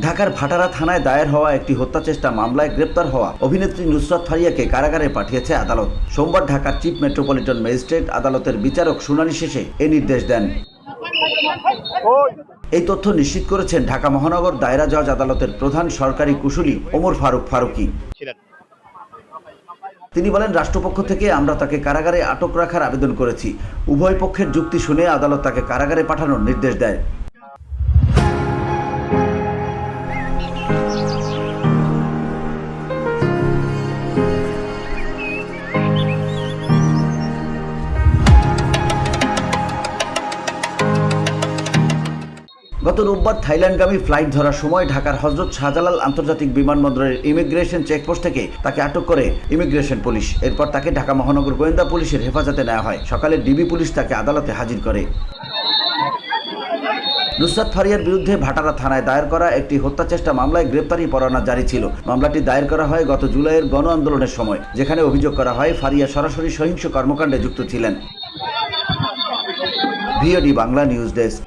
ঢাকার ভাটারা থানায় দায়ের হওয়া একটি হত্যাচেষ্টা মামলায় গ্রেপ্তার হওয়া অভিনেত্রী নুসরাত ফারিয়াকে কারাগারে পাঠিয়েছে আদালত। সোমবার ঢাকার চিফ মেট্রোপলিটন ম্যাজিস্ট্রেট আদালতের বিচারক শুনানি শেষে এ নির্দেশ দেন। এই তথ্য নিশ্চিত করেছেন ঢাকা মহানগর দায়রা জজ আদালতের প্রধান সরকারি কুশলী ওমর ফারুক ফারুকী। তিনি বলেন, রাষ্ট্রপক্ষ থেকে আমরা তাকে কারাগারে আটক রাখার আবেদন করেছি। উভয় পক্ষের যুক্তি শুনে আদালত তাকে কারাগারে পাঠানোর নির্দেশ দেয়। গত রোববার থাইল্যান্ডগামী ফ্লাইট ধরার সময় ঢাকার হযরত শাহজালাল আন্তর্জাতিক বিমানবন্দরের ইমিগ্রেশন চেকপোস্ট থেকে তাকে আটক করে ইমিগ্রেশন পুলিশ। এরপর তাকে ঢাকা মহানগর গোয়েন্দা পুলিশের হেফাজতে নেওয়া হয়। সকালে ডিবি পুলিশ তাকে আদালতে হাজির করে। নুসরাত ফারিয়ার বিরুদ্ধে ভাটারা থানায় দায়ের করা একটি হত্যাচেষ্টা মামলায় গ্রেপ্তারি পরোয়ানা জারি ছিল। মামলাটি দায়ের করা হয় গত জুলাইয়ের গণ আন্দোলনের সময়, যেখানে অভিযোগ করা হয় ফারিয়া সরাসরি সহিংস কর্মকাণ্ডে যুক্ত ছিলেন। VOD Bangla news desk.